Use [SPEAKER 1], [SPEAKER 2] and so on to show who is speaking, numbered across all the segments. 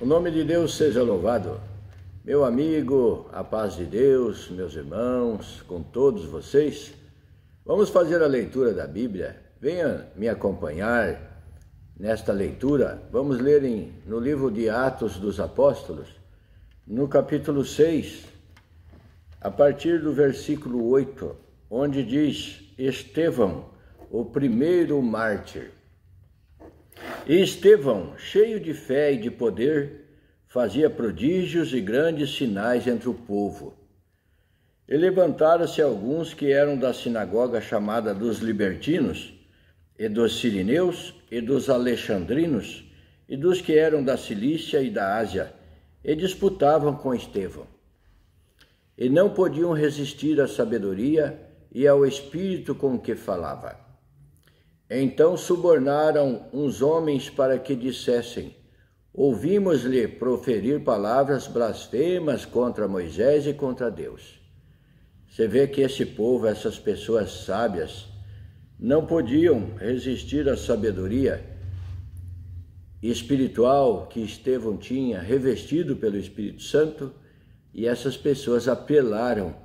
[SPEAKER 1] O nome de Deus seja louvado. Meu amigo, a paz de Deus, meus irmãos, com todos vocês, vamos fazer a leitura da Bíblia. Venha me acompanhar nesta leitura. Vamos ler no livro de Atos dos Apóstolos, no capítulo 6, a partir do versículo 8, onde diz: Estevão, o primeiro mártir. E Estevão, cheio de fé e de poder, fazia prodígios e grandes sinais entre o povo. E levantaram-se alguns que eram da sinagoga chamada dos libertinos, e dos sirineus, e dos alexandrinos, e dos que eram da Cilícia e da Ásia, e disputavam com Estevão. E não podiam resistir à sabedoria e ao espírito com que falava. Então subornaram uns homens para que dissessem: ouvimos-lhe proferir palavras blasfemas contra Moisés e contra Deus. Você vê que esse povo, essas pessoas sábias, não podiam resistir à sabedoria espiritual que Estevão tinha, revestido pelo Espírito Santo, e essas pessoas apelaram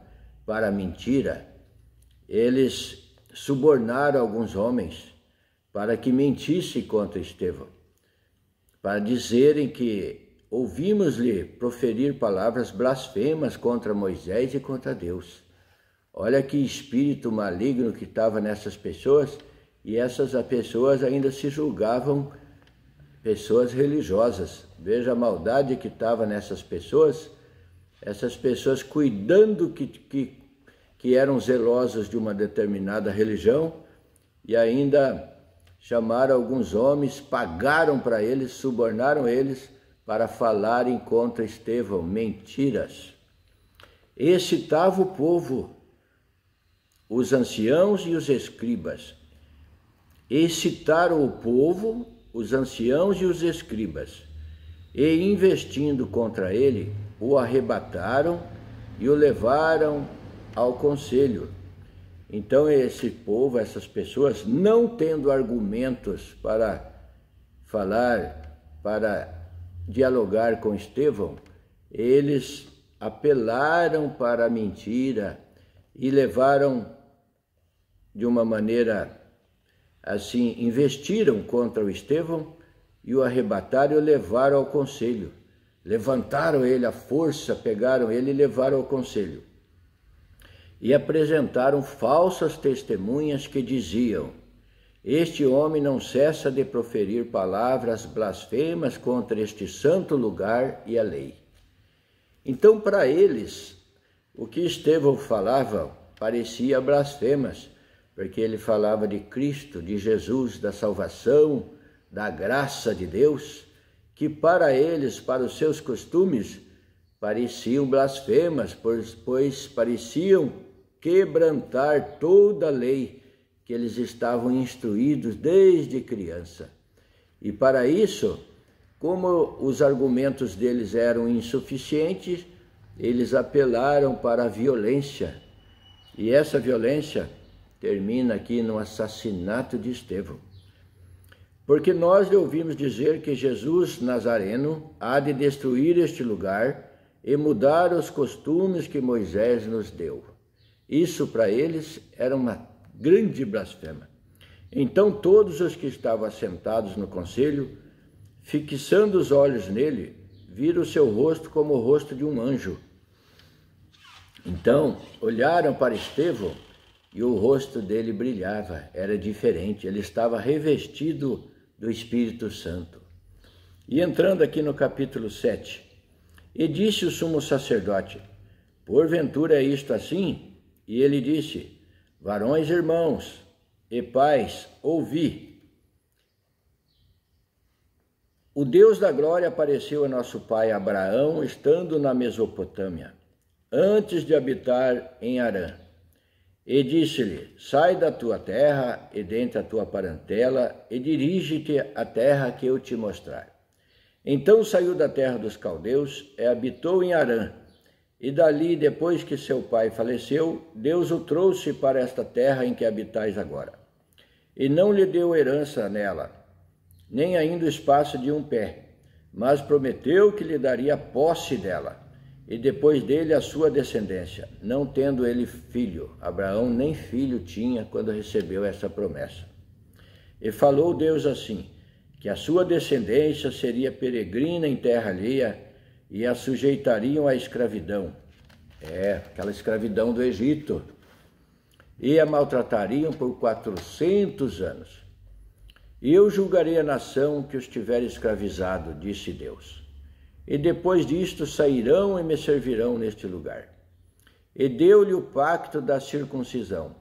[SPEAKER 1] para a mentira. Eles subornaram alguns homens para que mentissem contra Estevão, para dizerem que ouvimos-lhe proferir palavras blasfemas contra Moisés e contra Deus. Olha que espírito maligno que estava nessas pessoas, e essas pessoas ainda se julgavam pessoas religiosas. Veja a maldade que estava nessas pessoas, essas pessoas cuidando que eram zelosos de uma determinada religião, e ainda chamaram alguns homens, pagaram para eles, subornaram eles para falarem contra Estevão mentiras. Excitava o povo, os anciãos e os escribas. Excitaram o povo, os anciãos e os escribas, e investindo contra ele, o arrebataram e o levaram ao conselho. Então esse povo, essas pessoas, não tendo argumentos para falar, para dialogar com Estevão, eles apelaram para a mentira e levaram de uma maneira assim, investiram contra o Estevão e o arrebataram e o levaram ao conselho. Levantaram ele à força, pegaram ele e levaram ao conselho. E apresentaram falsas testemunhas que diziam: este homem não cessa de proferir palavras blasfemas contra este santo lugar e a lei. Então, para eles, o que Estevão falava parecia blasfemas, porque ele falava de Cristo, de Jesus, da salvação, da graça de Deus, que para eles, para os seus costumes, pareciam blasfemas, pois pareciam quebrantar toda a lei que eles estavam instruídos desde criança. E para isso, como os argumentos deles eram insuficientes, eles apelaram para a violência. E essa violência termina aqui no assassinato de Estevão. Porque nós lhe ouvimos dizer que Jesus Nazareno há de destruir este lugar e mudar os costumes que Moisés nos deu. Isso para eles era uma grande blasfema. Então todos os que estavam assentados no conselho, fixando os olhos nele, viram o seu rosto como o rosto de um anjo. Então olharam para Estevão e o rosto dele brilhava, era diferente, ele estava revestido do Espírito Santo. E entrando aqui no capítulo 7, e disse o sumo sacerdote: porventura é isto assim? E ele disse: varões irmãos e pais, ouvi. O Deus da glória apareceu a nosso pai Abraão, estando na Mesopotâmia, antes de habitar em Harã. E disse-lhe: sai da tua terra e dentre a tua parentela, e dirige-te à terra que eu te mostrar. Então saiu da terra dos caldeus e habitou em Harã. E dali, depois que seu pai faleceu, Deus o trouxe para esta terra em que habitais agora. E não lhe deu herança nela, nem ainda o espaço de um pé, mas prometeu que lhe daria posse dela, e depois dele a sua descendência, não tendo ele filho. Abraão nem filho tinha quando recebeu essa promessa. E falou Deus assim, que a sua descendência seria peregrina em terra alheia e a sujeitariam à escravidão. Aquela escravidão do Egito. E a maltratariam por 400 anos. E eu julgarei a nação que os tiver escravizado, disse Deus. E depois disto sairão e me servirão neste lugar. E deu-lhe o pacto da circuncisão.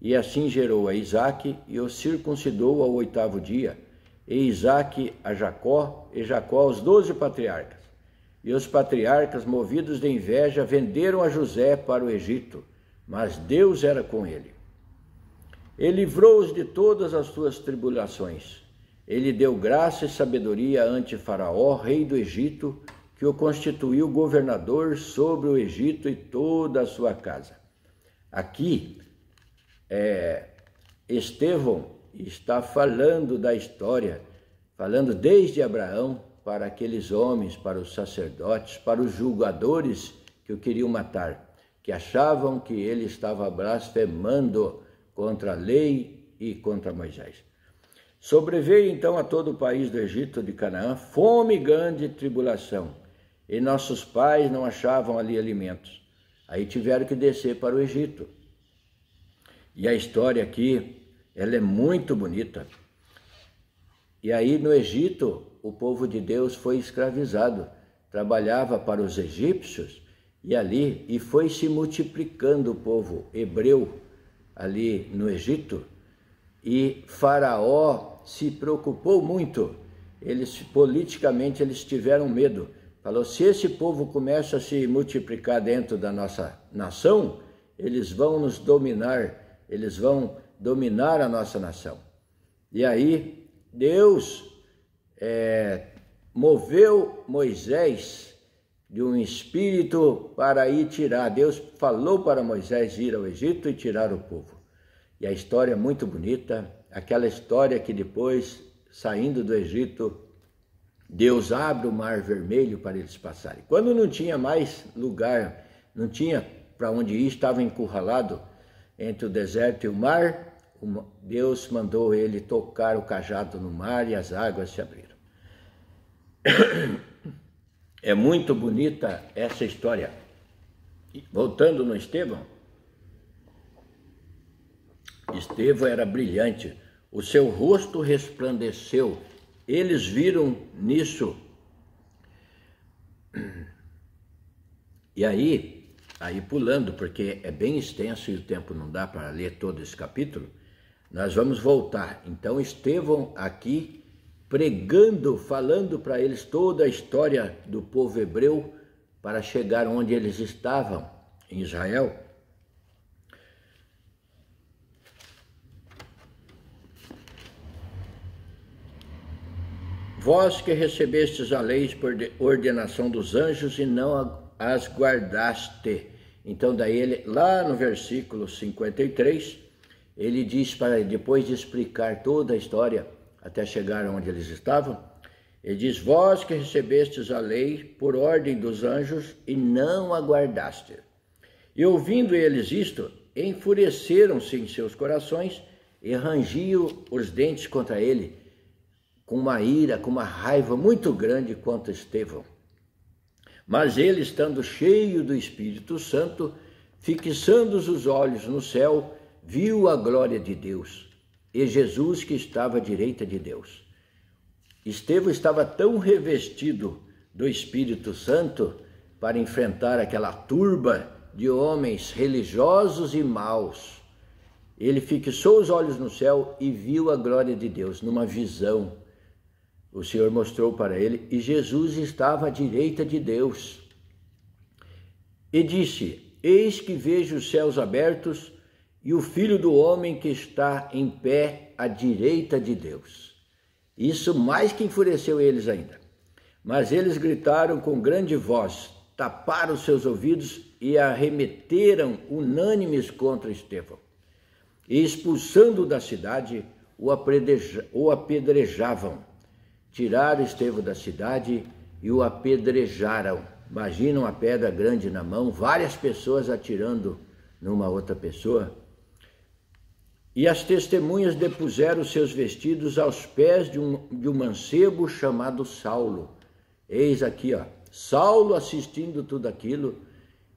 [SPEAKER 1] E assim gerou a Isaque e o circuncidou ao 8º dia. E Isaque a Jacó, e Jacó aos 12 patriarcas. E os patriarcas, movidos de inveja, venderam a José para o Egito, mas Deus era com ele. Ele livrou-os de todas as suas tribulações. Ele deu graça e sabedoria ante Faraó, rei do Egito, que o constituiu governador sobre o Egito e toda a sua casa. Aqui, Estevão está falando da história, falando desde Abraão para aqueles homens, para os sacerdotes, para os julgadores que o queriam matar, que achavam que ele estava blasfemando contra a lei e contra Moisés. Sobreveio então a todo o país do Egito de Canaã fome e grande tribulação, e nossos pais não achavam ali alimentos. Aí tiveram que descer para o Egito. E a história aqui, ela é muito bonita. E aí no Egito, o povo de Deus foi escravizado, trabalhava para os egípcios, e foi se multiplicando o povo hebreu ali no Egito, e Faraó se preocupou muito. Politicamente eles tiveram medo. Falou, se esse povo começa a se multiplicar dentro da nossa nação, eles vão nos dominar, eles vão dominar a nossa nação. E aí Deus moveu Moisés de um espírito para ir tirar. Deus falou para Moisés ir ao Egito e tirar o povo. E a história é muito bonita, aquela história que depois, saindo do Egito, Deus abre o mar vermelho para eles passarem. Quando não tinha mais lugar, não tinha para onde ir, estava encurralado entre o deserto e o mar, Deus mandou ele tocar o cajado no mar e as águas se abriram. É muito bonita essa história. Voltando no Estevão, Estevão era brilhante, o seu rosto resplandeceu, eles viram nisso. E aí pulando, porque é bem extenso e o tempo não dá para ler todo esse capítulo, nós vamos voltar. Então Estevão aqui pregando, falando para eles toda a história do povo hebreu para chegar onde eles estavam, em Israel. Vós que recebestes a lei por ordenação dos anjos e não as guardaste. Então daí ele, lá no versículo 53, ele diz, para depois de explicar toda a história, até chegar onde eles estavam, ele diz, vós que recebestes a lei por ordem dos anjos e não a guardaste. E ouvindo eles isto, enfureceram-se em seus corações e rangiam os dentes contra ele, com uma ira, com uma raiva muito grande contra Estevão. Mas ele, estando cheio do Espírito Santo, fixando os olhos no céu, viu a glória de Deus e Jesus que estava à direita de Deus. Estevão estava tão revestido do Espírito Santo para enfrentar aquela turba de homens religiosos e maus. Ele fixou os olhos no céu e viu a glória de Deus numa visão. O Senhor mostrou para ele e Jesus estava à direita de Deus. E disse, eis que vejo os céus abertos e o Filho do Homem que está em pé à direita de Deus. Isso mais que enfureceu eles ainda. Mas eles gritaram com grande voz, taparam seus ouvidos e arremeteram unânimes contra Estevão. E expulsando da cidade, o apedrejavam. Tiraram Estevão da cidade e o apedrejaram. Imagina uma pedra grande na mão, várias pessoas atirando numa outra pessoa. E as testemunhas depuseram seus vestidos aos pés de um mancebo chamado Saulo. Eis aqui, ó, Saulo assistindo tudo aquilo,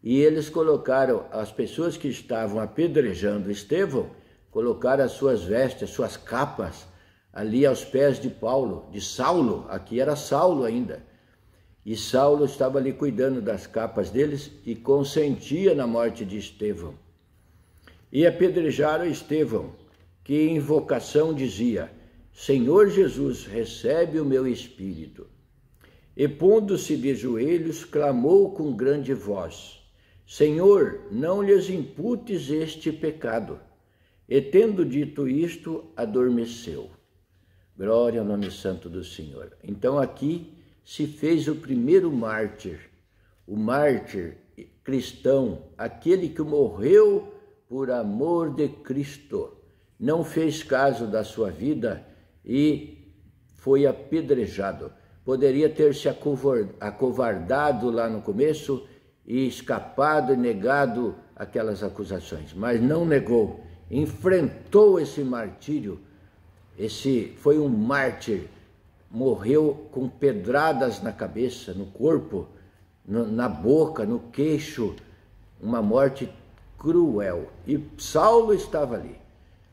[SPEAKER 1] e eles colocaram, as pessoas que estavam apedrejando Estevão, colocaram as suas vestes, as suas capas, ali aos pés de Paulo, de Saulo, aqui era Saulo ainda. E Saulo estava ali cuidando das capas deles e consentia na morte de Estevão. E apedrejaram Estevão, que em invocação dizia: Senhor Jesus, recebe o meu espírito. E pondo-se de joelhos, clamou com grande voz: Senhor, não lhes imputes este pecado. E tendo dito isto, adormeceu. Glória ao nome santo do Senhor. Então aqui se fez o primeiro mártir, o mártir cristão, aquele que morreu por amor de Cristo, não fez caso da sua vida e foi apedrejado. Poderia ter se acovardado lá no começo e escapado e negado aquelas acusações, mas não negou, enfrentou esse martírio. Esse foi um mártir, morreu com pedradas na cabeça, no corpo, na boca, no queixo, uma morte cruel. E Saulo estava ali.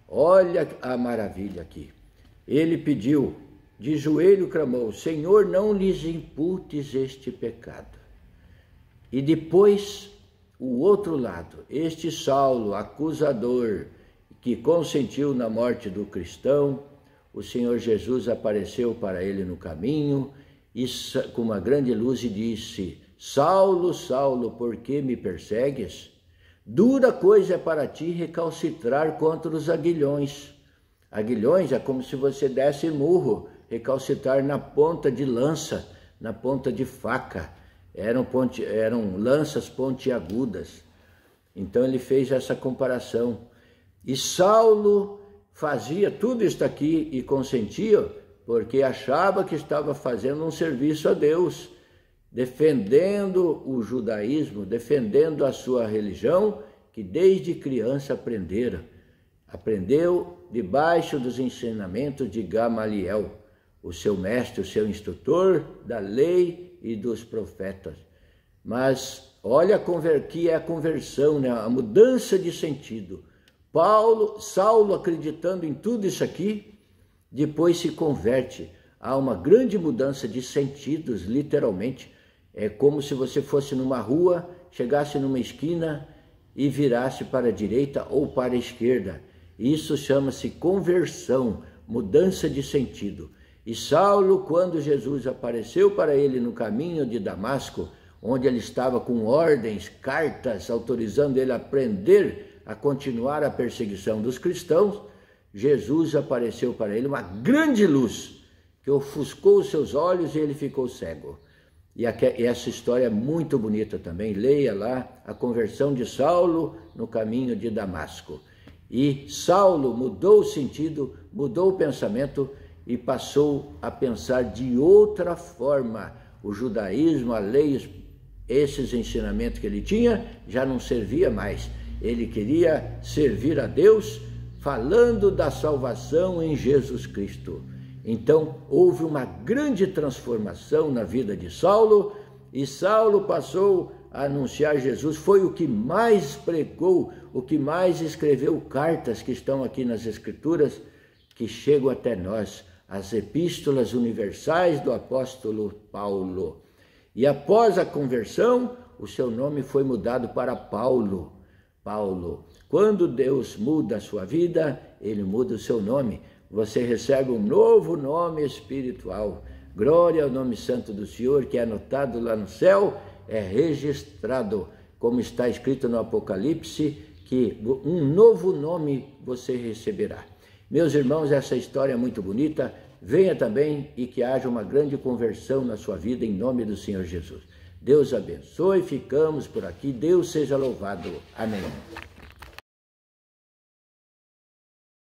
[SPEAKER 1] Olha a maravilha aqui. Ele pediu, de joelho clamou: Senhor, não lhes imputes este pecado. E depois, o outro lado, este Saulo, acusador, que consentiu na morte do cristão, o Senhor Jesus apareceu para ele no caminho e com uma grande luz e disse: Saulo, Saulo, por que me persegues? Dura coisa é para ti recalcitrar contra os aguilhões. Aguilhões é como se você desse murro, recalcitrar na ponta de lança, na ponta de faca. Eram lanças pontiagudas. Então ele fez essa comparação. E Saulo fazia tudo isto aqui e consentia porque achava que estava fazendo um serviço a Deus, defendendo o judaísmo, defendendo a sua religião, que desde criança aprendeu debaixo dos ensinamentos de Gamaliel, o seu mestre, o seu instrutor da lei e dos profetas. Mas olha que é a conversão, né? A mudança de sentido. Saulo, acreditando em tudo isso aqui, depois se converte. Há uma grande mudança de sentidos, literalmente. É como se você fosse numa rua, chegasse numa esquina e virasse para a direita ou para a esquerda. Isso chama-se conversão, mudança de sentido. E Saulo, quando Jesus apareceu para ele no caminho de Damasco, onde ele estava com ordens, cartas, autorizando ele a prender, a continuar a perseguição dos cristãos, Jesus apareceu para ele uma grande luz, que ofuscou os seus olhos e ele ficou cego. E essa história é muito bonita também. Leia lá a conversão de Saulo no caminho de Damasco. E Saulo mudou o sentido, mudou o pensamento e passou a pensar de outra forma. O judaísmo, a lei, esses ensinamentos que ele tinha já não servia mais. Ele queria servir a Deus falando da salvação em Jesus Cristo. Então, houve uma grande transformação na vida de Saulo, e Saulo passou a anunciar Jesus, foi o que mais pregou, o que mais escreveu cartas que estão aqui nas Escrituras, que chegam até nós, as epístolas universais do apóstolo Paulo. E após a conversão, o seu nome foi mudado para Paulo. Quando Deus muda a sua vida, ele muda o seu nome. Você recebe um novo nome espiritual. Glória ao nome santo do Senhor, que é anotado lá no céu, é registrado, como está escrito no Apocalipse, que um novo nome você receberá. Meus irmãos, essa história é muito bonita. Venha também e que haja uma grande conversão na sua vida, em nome do Senhor Jesus. Deus abençoe, ficamos por aqui. Deus seja louvado. Amém.